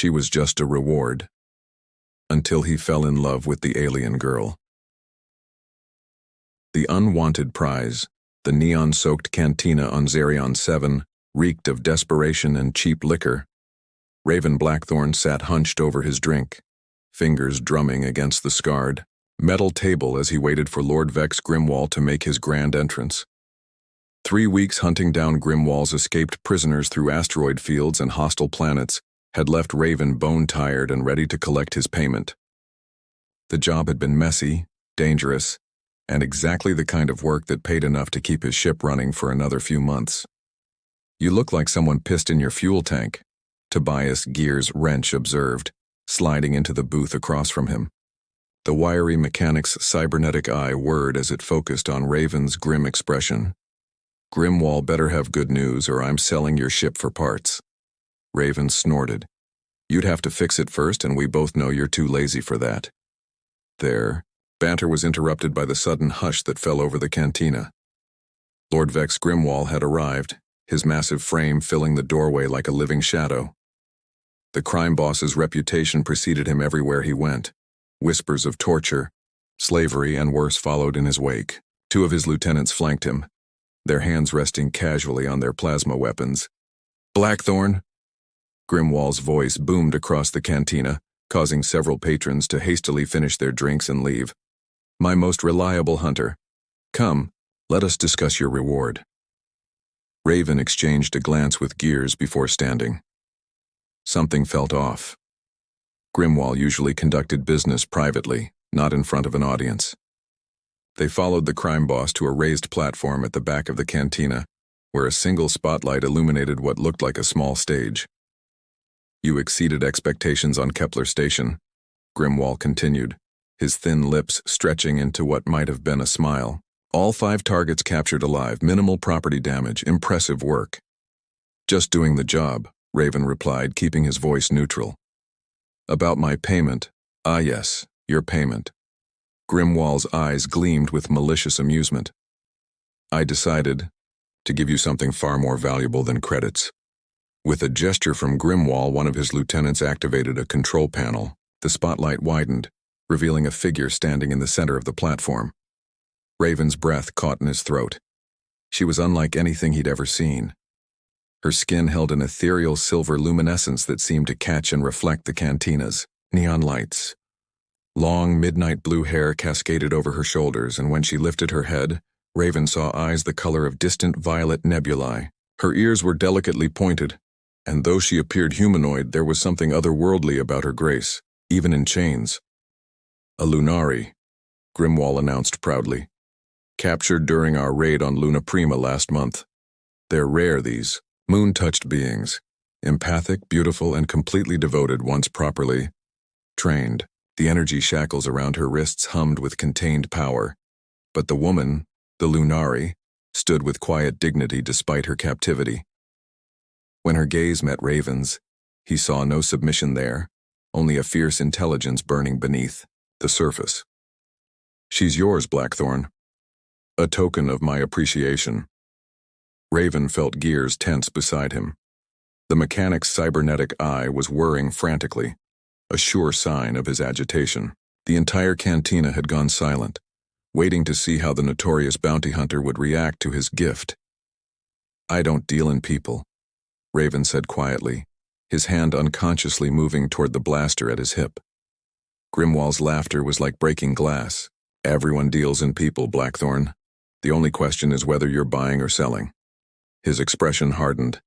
She was just a reward. Until he fell in love with the alien girl. The unwanted prize, the neon-soaked cantina on Zerion 7, reeked of desperation and cheap liquor. Raven Blackthorn sat hunched over his drink, fingers drumming against the scarred metal table as he waited for Lord Vex Grimwall to make his grand entrance. 3 weeks hunting down Grimwall's escaped prisoners through asteroid fields and hostile planets had left Raven bone-tired and ready to collect his payment. The job had been messy, dangerous, and exactly the kind of work that paid enough to keep his ship running for another few months. "You look like someone pissed in your fuel tank," Tobias Gears Wrench observed, sliding into the booth across from him. The wiry mechanic's cybernetic eye whirred as it focused on Raven's grim expression. "Grimwall better have good news or I'm selling your ship for parts." Raven snorted. "You'd have to fix it first, and we both know you're too lazy for that." Their banter was interrupted by the sudden hush that fell over the cantina. Lord Vex Grimwall had arrived, his massive frame filling the doorway like a living shadow. The crime boss's reputation preceded him everywhere he went. Whispers of torture, slavery, and worse followed in his wake. 2 of his lieutenants flanked him, their hands resting casually on their plasma weapons. "Blackthorn!" Grimwall's voice boomed across the cantina, causing several patrons to hastily finish their drinks and leave. "My most reliable hunter. Come, let us discuss your reward." Raven exchanged a glance with Gears before standing. Something felt off. Grimwall usually conducted business privately, not in front of an audience. They followed the crime boss to a raised platform at the back of the cantina, where a single spotlight illuminated what looked like a small stage. "You exceeded expectations on Kepler Station," Grimwall continued, his thin lips stretching into what might have been a smile. "All 5 targets captured alive, minimal property damage, impressive work." "Just doing the job," Raven replied, keeping his voice neutral. "About my payment." "Ah yes, your payment." Grimwall's eyes gleamed with malicious amusement. "I decided to give you something far more valuable than credits." With a gesture from Grimwall, one of his lieutenants activated a control panel. The spotlight widened, revealing a figure standing in the center of the platform. Raven's breath caught in his throat. She was unlike anything he'd ever seen. Her skin held an ethereal silver luminescence that seemed to catch and reflect the cantina's neon lights. Long midnight blue hair cascaded over her shoulders, and when she lifted her head, Raven saw eyes the color of distant violet nebulae. Her ears were delicately pointed, and though she appeared humanoid, there was something otherworldly about her grace, even in chains. "A Lunari," Grimwall announced proudly. "Captured during our raid on Luna Prima last month. They're rare, these moon-touched beings, empathic, beautiful, and completely devoted once properly trained." The energy shackles around her wrists hummed with contained power. But the woman, the Lunari, stood with quiet dignity despite her captivity. When her gaze met Raven's, he saw no submission there, only a fierce intelligence burning beneath the surface. "She's yours, Blackthorn. A token of my appreciation." Raven felt Gears tense beside him. The mechanic's cybernetic eye was whirring frantically, a sure sign of his agitation. The entire cantina had gone silent, waiting to see how the notorious bounty hunter would react to his gift. "I don't deal in people," Raven said quietly, his hand unconsciously moving toward the blaster at his hip. Grimwall's laughter was like breaking glass. "Everyone deals in people, Blackthorn. The only question is whether you're buying or selling." His expression hardened.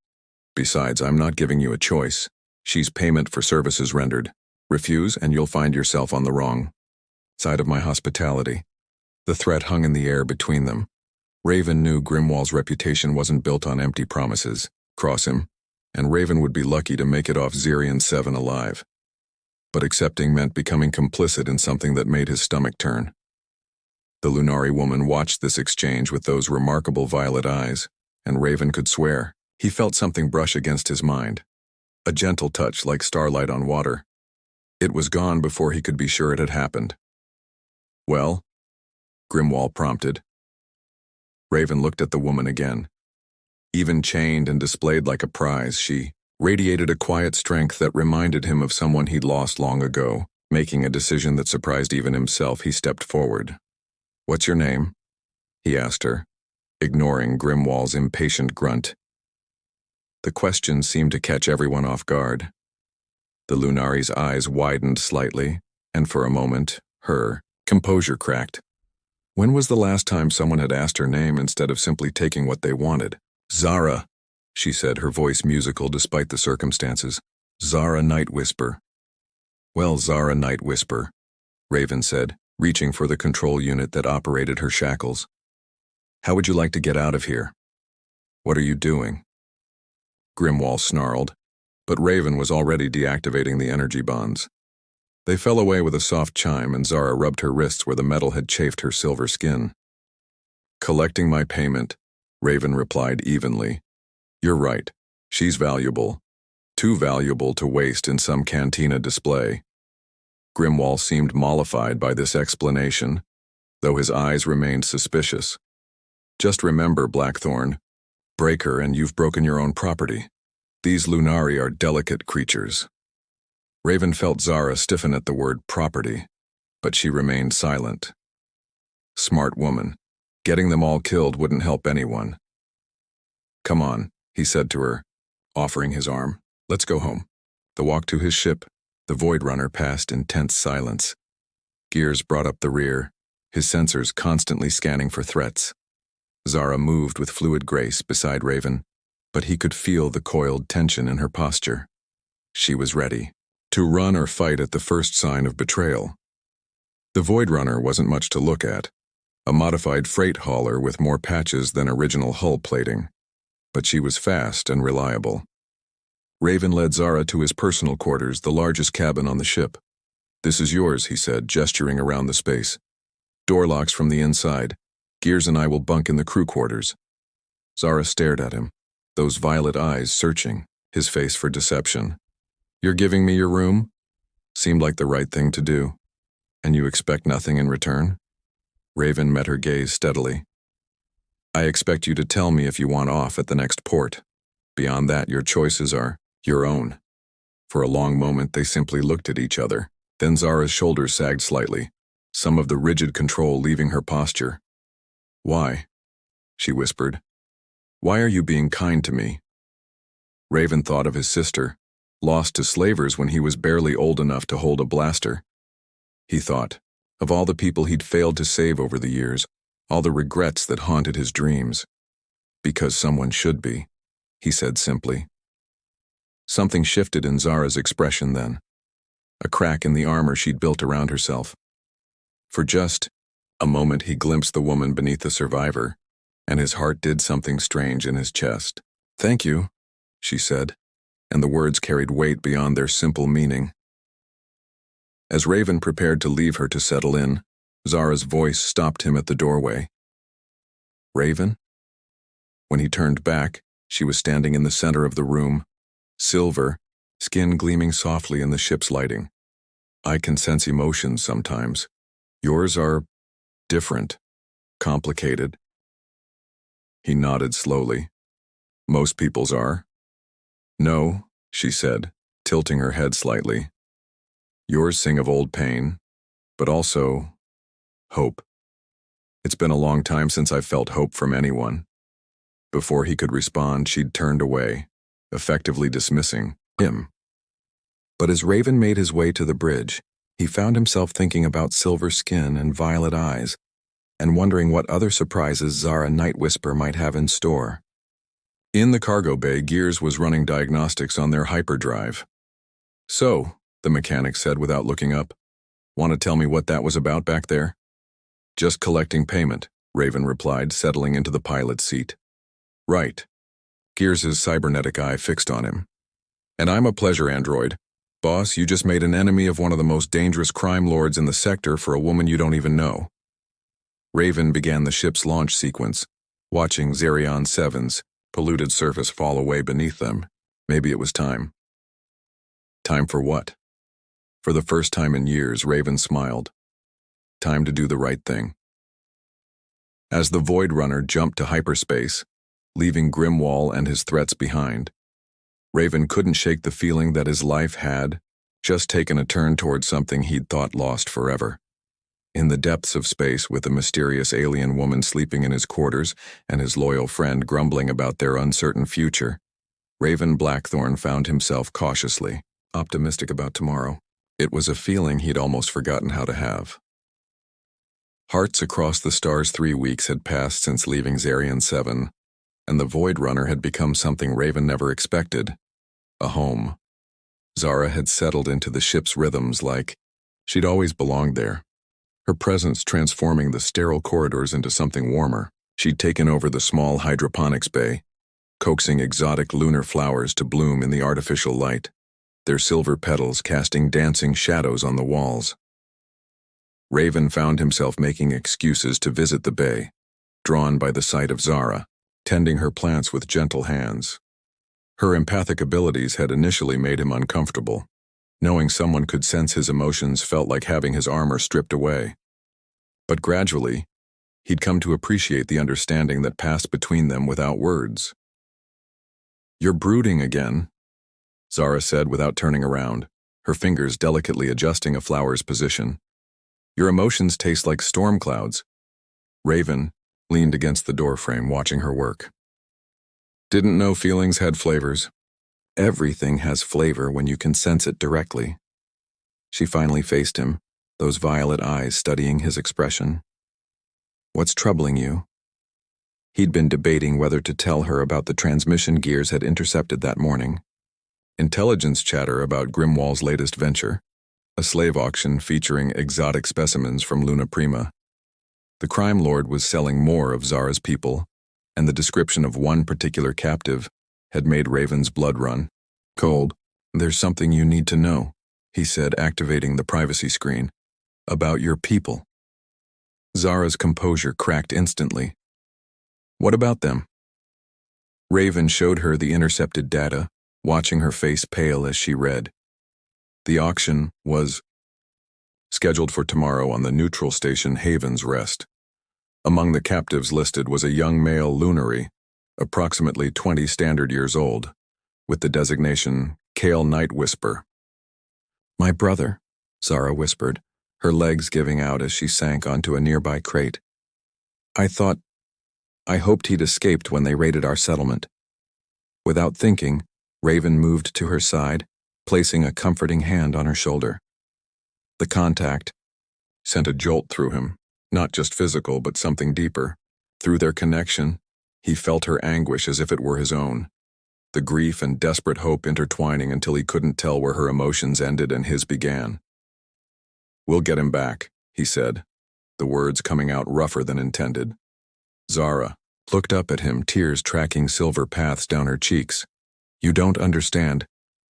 "Besides, I'm not giving you a choice. She's payment for services rendered. Refuse and you'll find yourself on the wrong side of my hospitality." The threat hung in the air between them. Raven knew Grimwall's reputation wasn't built on empty promises. Cross him, and Raven would be lucky to make it off Zerion 7 alive. But accepting meant becoming complicit in something that made his stomach turn. The Lunari woman watched this exchange with those remarkable violet eyes, and Raven could swear. He felt something brush against his mind. A gentle touch like starlight on water. It was gone before he could be sure it had happened. "Well?" Grimwall prompted. Raven looked at the woman again. Even chained and displayed like a prize, she radiated a quiet strength that reminded him of someone he'd lost long ago. Making a decision that surprised even himself, he stepped forward. "What's your name?" he asked her, ignoring Grimwall's impatient grunt. The question seemed to catch everyone off guard. The Lunari's eyes widened slightly, and for a moment, her composure cracked. When was the last time someone had asked her name instead of simply taking what they wanted? "Zara," she said, her voice musical despite the circumstances. "Zara Night Whisper." "Well, Zara Night Whisper," Raven said, reaching for the control unit that operated her shackles. "How would you like to get out of here? What are you doing?" Grimwall snarled, but Raven was already deactivating the energy bonds. They fell away with a soft chime, and Zara rubbed her wrists where the metal had chafed her silver skin. "Collecting my payment," Raven replied evenly. "You're right. She's valuable. Too valuable to waste in some cantina display." Grimwall seemed mollified by this explanation, though his eyes remained suspicious. "Just remember, Blackthorn, break her and you've broken your own property. These Lunari are delicate creatures." Raven felt Zara stiffen at the word property, but she remained silent. Smart woman. Getting them all killed wouldn't help anyone. "Come on," he said to her, offering his arm. "Let's go home." The walk to his ship, the Void Runner passed in tense silence. Gears brought up the rear, his sensors constantly scanning for threats. Zara moved with fluid grace beside Raven, but he could feel the coiled tension in her posture. She was ready to run or fight at the first sign of betrayal. The Void Runner wasn't much to look at, a modified freight hauler with more patches than original hull plating, but she was fast and reliable. Raven led Zara to his personal quarters, the largest cabin on the ship. "This is yours," he said, gesturing around the space. "Door locks from the inside. Gears and I will bunk in the crew quarters." Zara stared at him, those violet eyes searching, his face for deception. "You're giving me your room?" Seemed like the right thing to do. "And you expect nothing in return?" Raven met her gaze steadily. "I expect you to tell me if you want off at the next port. Beyond that, your choices are your own." For a long moment, they simply looked at each other. Then Zara's shoulders sagged slightly, some of the rigid control leaving her posture. "Why?" she whispered. "Why are you being kind to me?" Raven thought of his sister, lost to slavers when he was barely old enough to hold a blaster. He thought of all the people he'd failed to save over the years, all the regrets that haunted his dreams. "Because someone should be," he said simply. Something shifted in Zara's expression then, a crack in the armor she'd built around herself. For just a moment he glimpsed the woman beneath the survivor, and his heart did something strange in his chest. "Thank you," she said, and the words carried weight beyond their simple meaning. As Raven prepared to leave her to settle in, Zara's voice stopped him at the doorway. "Raven?" When he turned back, she was standing in the center of the room, silver, skin gleaming softly in the ship's lighting. "I can sense emotions sometimes. Yours are different, complicated." He nodded slowly. "Most people's are." "No," she said, tilting her head slightly. "Yours sing of old pain, but also hope. It's been a long time since I've felt hope from anyone." Before he could respond, she'd turned away, effectively dismissing him. But as Raven made his way to the bridge, he found himself thinking about silver skin and violet eyes, and wondering what other surprises Zara Night Whisper might have in store. In the cargo bay, Gears was running diagnostics on their hyperdrive. "So," the mechanic said without looking up, "want to tell me what that was about back there?" "Just collecting payment," Raven replied, settling into the pilot's seat. "Right." Gears' cybernetic eye fixed on him. "And I'm a pleasure android. Boss, you just made an enemy of one of the most dangerous crime lords in the sector for a woman you don't even know." Raven began the ship's launch sequence, watching Zerion 7's polluted surface fall away beneath them. Maybe it was time. Time for what? For the first time in years, Raven smiled. Time to do the right thing. As the Void Runner jumped to hyperspace, leaving Grimwall and his threats behind, Raven couldn't shake the feeling that his life had just taken a turn towards something he'd thought lost forever. In the depths of space, with a mysterious alien woman sleeping in his quarters and his loyal friend grumbling about their uncertain future, Raven Blackthorn found himself cautiously optimistic about tomorrow. It was a feeling he'd almost forgotten how to have. Hearts across the stars, 3 weeks had passed since leaving Zarian 7, and the Void Runner had become something Raven never expected: a home. Zara had settled into the ship's rhythms like she'd always belonged there, her presence transforming the sterile corridors into something warmer. She'd taken over the small hydroponics bay, coaxing exotic lunar flowers to bloom in the artificial light, their silver petals casting dancing shadows on the walls. Raven found himself making excuses to visit the bay, drawn by the sight of Zara, tending her plants with gentle hands. Her empathic abilities had initially made him uncomfortable. Knowing someone could sense his emotions felt like having his armor stripped away. But gradually, he'd come to appreciate the understanding that passed between them without words. "You're brooding again," Zara said without turning around, her fingers delicately adjusting a flower's position. "Your emotions taste like storm clouds." Raven leaned against the doorframe, watching her work. "Didn't know feelings had flavors." "Everything has flavor when you can sense it directly." She finally faced him, those violet eyes studying his expression. "What's troubling you?" He'd been debating whether to tell her about the transmission gears had intercepted that morning. Intelligence chatter about Grimwall's latest venture, a slave auction featuring exotic specimens from Luna Prima. The crime lord was selling more of Zara's people, and the description of one particular captive had made Raven's blood run cold. "There's something you need to know," he said, activating the privacy screen. "About your people." Zara's composure cracked instantly. "What about them?" Raven showed her the intercepted data, watching her face pale as she read. The auction was scheduled for tomorrow on the neutral station Haven's Rest. Among the captives listed was a young male lunary, approximately 20 standard years old, with the designation Kale Night Whisper. "My brother," Zara whispered, her legs giving out as she sank onto a nearby crate. I hoped he'd escaped when they raided our settlement." Without thinking, Raven moved to her side, placing a comforting hand on her shoulder. The contact sent a jolt through him, not just physical but something deeper. Through their connection, he felt her anguish as if it were his own, the grief and desperate hope intertwining until he couldn't tell where her emotions ended and his began. "We'll get him back," he said, the words coming out rougher than intended. Zara looked up at him, tears tracking silver paths down her cheeks. "You don't understand.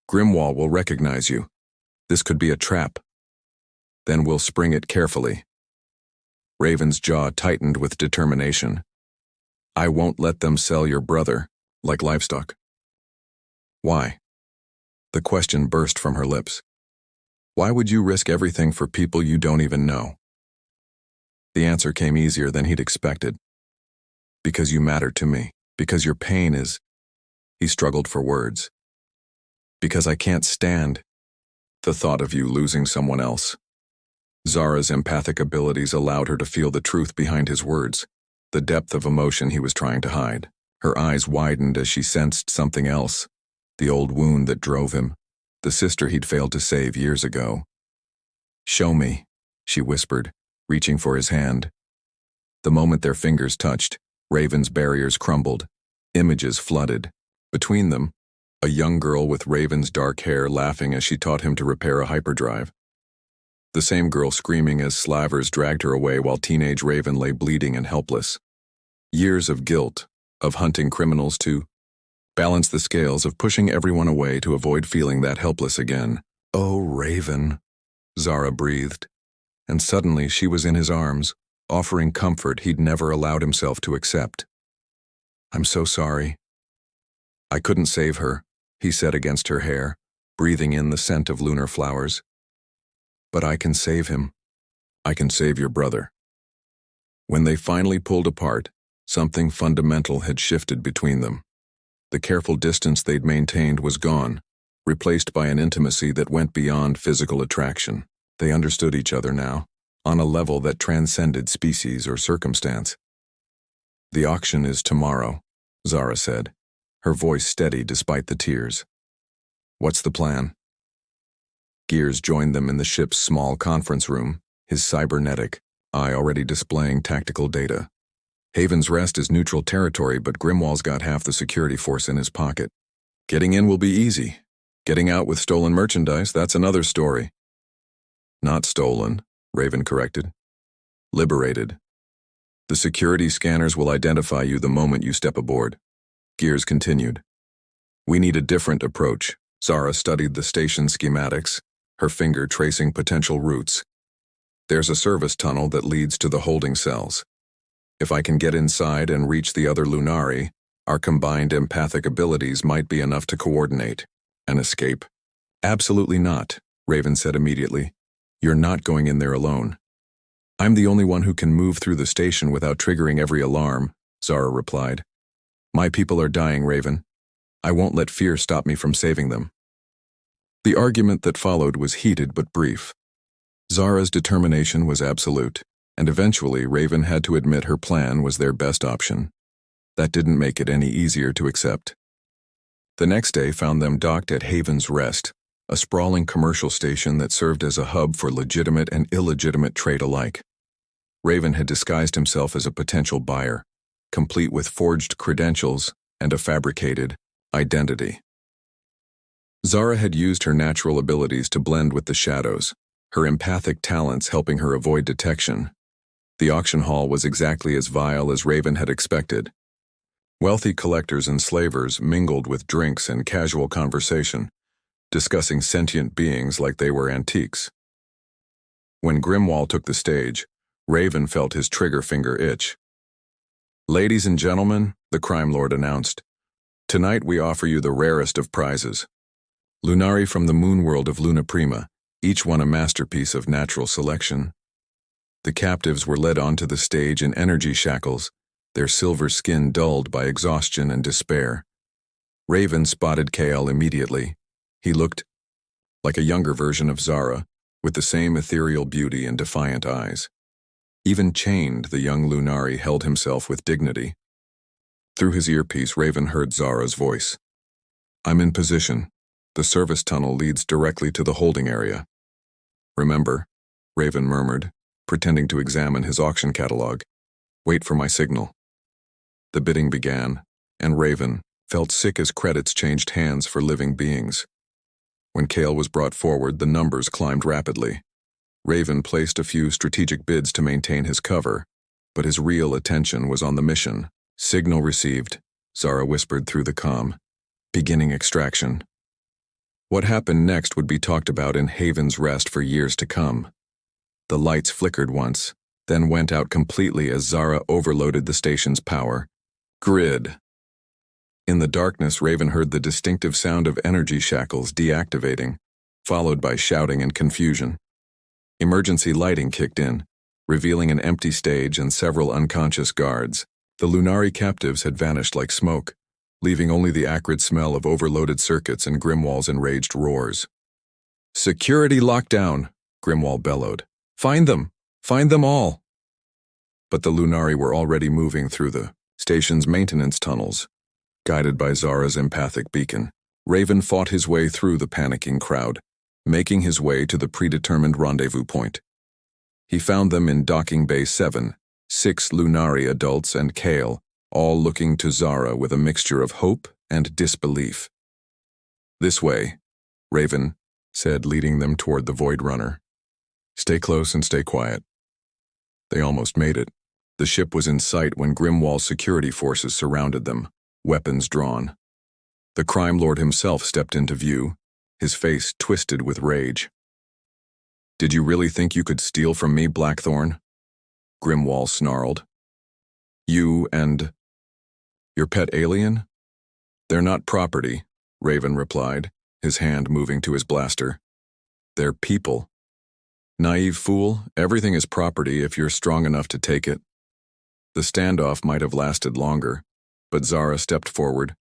Grimwall will recognize you. This could be a trap. Then we'll spring it carefully." Raven's jaw tightened with determination. "I won't let them sell your brother like livestock." "Why?" The question burst from her lips. "Why would you risk everything for people you don't even know?" The answer came easier than he'd expected. "Because you matter to me. Because your pain is—" He struggled for words. "Because I can't stand the thought of you losing someone else." Zara's empathic abilities allowed her to feel the truth behind his words, the depth of emotion he was trying to hide. Her eyes widened as she sensed something else, the old wound that drove him, the sister he'd failed to save years ago. "Show me," she whispered, reaching for his hand. The moment their fingers touched, Raven's barriers crumbled. Images flooded. Between them, a young girl with Raven's dark hair laughing as she taught him to repair a hyperdrive. The same girl screaming as slavers dragged her away while teenage Raven lay bleeding and helpless. Years of guilt, of hunting criminals to balance the scales, of pushing everyone away to avoid feeling that helpless again. "Oh, Raven," Zara breathed, and suddenly she was in his arms, offering comfort he'd never allowed himself to accept. "I'm so sorry." "I couldn't save her," he said against her hair, breathing in the scent of lunar flowers. "But I can save him. I can save your brother." When they finally pulled apart, something fundamental had shifted between them. The careful distance they'd maintained was gone, replaced by an intimacy that went beyond physical attraction. They understood each other now, on a level that transcended species or circumstance. "The auction is tomorrow," Zara said, her voice steady despite the tears. "What's the plan?" Gears joined them in the ship's small conference room, his cybernetic eye already displaying tactical data. Haven's Rest is neutral territory, but Grimwall's got half the security force in his pocket. Getting in will be easy. Getting out with stolen merchandise, that's another story. "Not stolen," Raven corrected. "Liberated. The security scanners will identify you the moment you step aboard." Gears continued. "We need a different approach." Zara studied the station schematics, her finger tracing potential routes. "There's a service tunnel that leads to the holding cells. If I can get inside and reach the other Lunari, our combined empathic abilities might be enough to coordinate. An escape?" "Absolutely not," Raven said immediately. "You're not going in there alone." "I'm the only one who can move through the station without triggering every alarm," Zara replied. "My people are dying, Raven. I won't let fear stop me from saving them." The argument that followed was heated but brief. Zara's determination was absolute, and eventually Raven had to admit her plan was their best option. That didn't make it any easier to accept. The next day found them docked at Haven's Rest, a sprawling commercial station that served as a hub for legitimate and illegitimate trade alike. Raven had disguised himself as a potential buyer, complete with forged credentials and a fabricated identity. Zara had used her natural abilities to blend with the shadows, her empathic talents helping her avoid detection. The auction hall was exactly as vile as Raven had expected. Wealthy collectors and slavers mingled with drinks and casual conversation, discussing sentient beings like they were antiques. When Grimwall took the stage, Raven felt his trigger finger itch. "Ladies and gentlemen," the crime lord announced, "tonight we offer you the rarest of prizes. Lunari from the moon world of Luna Prima, each one a masterpiece of natural selection." The captives were led onto the stage in energy shackles, their silver skin dulled by exhaustion and despair. Raven spotted Kael immediately. He looked like a younger version of Zara, with the same ethereal beauty and defiant eyes. Even chained, the young Lunari held himself with dignity. Through his earpiece, Raven heard Zara's voice. "I'm in position. The service tunnel leads directly to the holding area." "Remember," Raven murmured, pretending to examine his auction catalog. "Wait for my signal." The bidding began, and Raven felt sick as credits changed hands for living beings. When Kael was brought forward, the numbers climbed rapidly. Raven placed a few strategic bids to maintain his cover, but his real attention was on the mission. "Signal received," Zara whispered through the comm. "Beginning extraction." What happened next would be talked about in Haven's Rest for years to come. The lights flickered once, then went out completely as Zara overloaded the station's power. Grid. In the darkness, Raven heard the distinctive sound of energy shackles deactivating, followed by shouting and confusion. Emergency lighting kicked in, revealing an empty stage and several unconscious guards. The Lunari captives had vanished like smoke, leaving only the acrid smell of overloaded circuits and Grimwall's enraged roars. "Security lockdown," Grimwall bellowed. "Find them! Find them all!" But the Lunari were already moving through the station's maintenance tunnels. Guided by Zara's empathic beacon, Raven fought his way through the panicking crowd, making his way to the predetermined rendezvous point. He found them in Docking Bay 7, 6 Lunari adults and Kael, all looking to Zara with a mixture of hope and disbelief. "This way," Raven said, leading them toward the Void Runner. "Stay close and stay quiet." They almost made it. The ship was in sight when Grimwall's security forces surrounded them, weapons drawn. The crime lord himself stepped into view, his face twisted with rage. "Did you really think you could steal from me, Blackthorn?" Grimwall snarled. "You and your pet alien? They're not property," Raven replied, his hand moving to his blaster. "They're people. Naive fool, everything is property if you're strong enough to take it." The standoff might have lasted longer, but Zara stepped forward,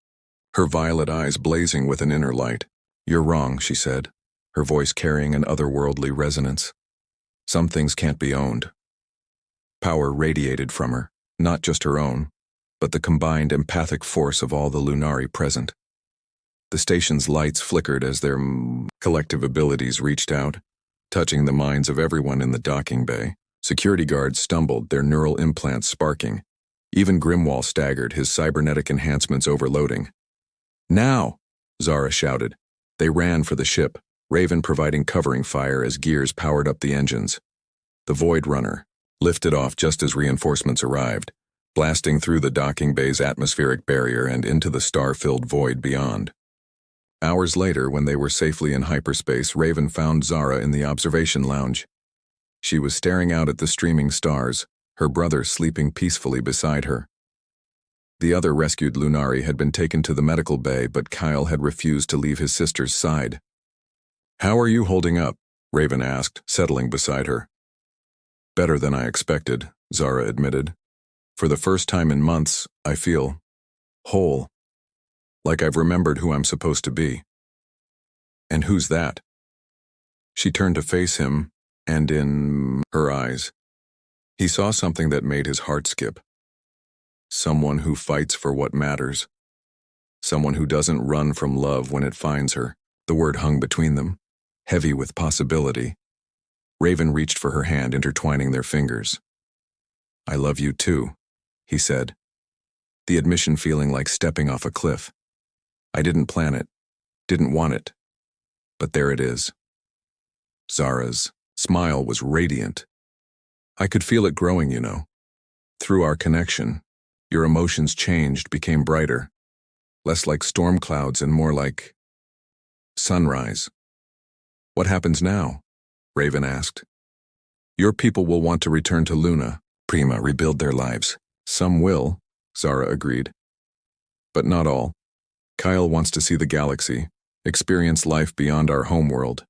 her violet eyes blazing with an inner light. "You're wrong," she said, her voice carrying an otherworldly resonance. "Some things can't be owned." Power radiated from her, not just her own, but the combined empathic force of all the Lunari present. The station's lights flickered as their collective abilities reached out, touching the minds of everyone in the docking bay. Security guards stumbled, their neural implants sparking. Even Grimwall staggered, his cybernetic enhancements overloading. "Now!" Zara shouted. They ran for the ship, Raven providing covering fire as gears powered up the engines. The Void Runner lifted off just as reinforcements arrived, blasting through the docking bay's atmospheric barrier and into the star-filled void beyond. Hours later, when they were safely in hyperspace, Raven found Zara in the observation lounge. She was staring out at the streaming stars, her brother sleeping peacefully beside her. The other rescued Lunari had been taken to the medical bay, but Kyle had refused to leave his sister's side. "How are you holding up?" Raven asked, settling beside her. "Better than I expected," Zara admitted. "For the first time in months, I feel whole. Like I've remembered who I'm supposed to be." "And who's that?" She turned to face him, and in her eyes, he saw something that made his heart skip. Someone who fights for what matters. Someone who doesn't run from love when it finds her. The word hung between them, heavy with possibility. Raven reached for her hand, intertwining their fingers. "I love you too," he said, the admission feeling like stepping off a cliff. "I didn't plan it, didn't want it, but there it is." Zara's smile was radiant. "I could feel it growing, you know. Through our connection, your emotions changed, became brighter, less like storm clouds and more like sunrise." "What happens now?" Raven asked. "Your people will want to return to Luna, Prima, rebuild their lives." "Some will," Zara agreed. "But not all. Kyle wants to see the galaxy, experience life beyond our homeworld.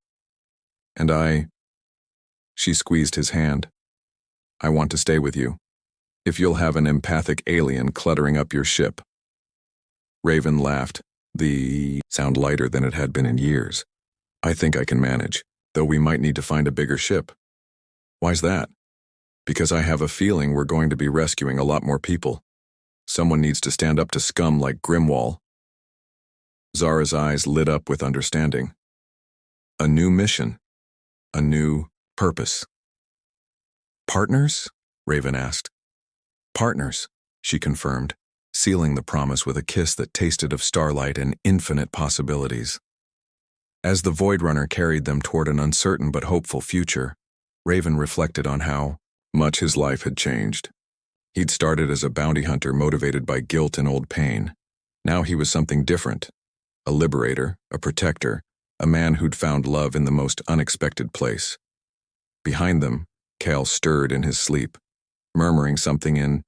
And she squeezed his hand. "I want to stay with you, if you'll have an empathic alien cluttering up your ship." Raven laughed, the sound lighter than it had been in years. "I think I can manage, though we might need to find a bigger ship." "Why's that?" "Because I have a feeling we're going to be rescuing a lot more people. Someone needs to stand up to scum like Grimwall." Zara's eyes lit up with understanding. "A new mission. A new purpose." "Partners?" Raven asked. "Partners," she confirmed, sealing the promise with a kiss that tasted of starlight and infinite possibilities. As the Void Runner carried them toward an uncertain but hopeful future, Raven reflected on how much his life had changed. He'd started as a bounty hunter motivated by guilt and old pain. Now he was something different. A liberator, a protector, a man who'd found love in the most unexpected place. Behind them, Cal stirred in his sleep, murmuring something in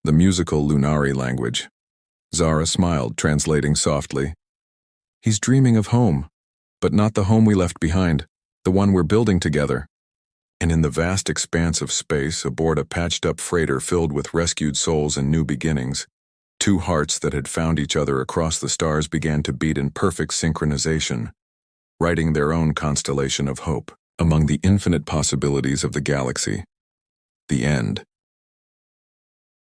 the musical Lunari language. Zara smiled, translating softly. "He's dreaming of home, but not the home we left behind, the one we're building together." And in the vast expanse of space, aboard a patched-up freighter filled with rescued souls and new beginnings, two hearts that had found each other across the stars began to beat in perfect synchronization, writing their own constellation of hope among the infinite possibilities of the galaxy. The end.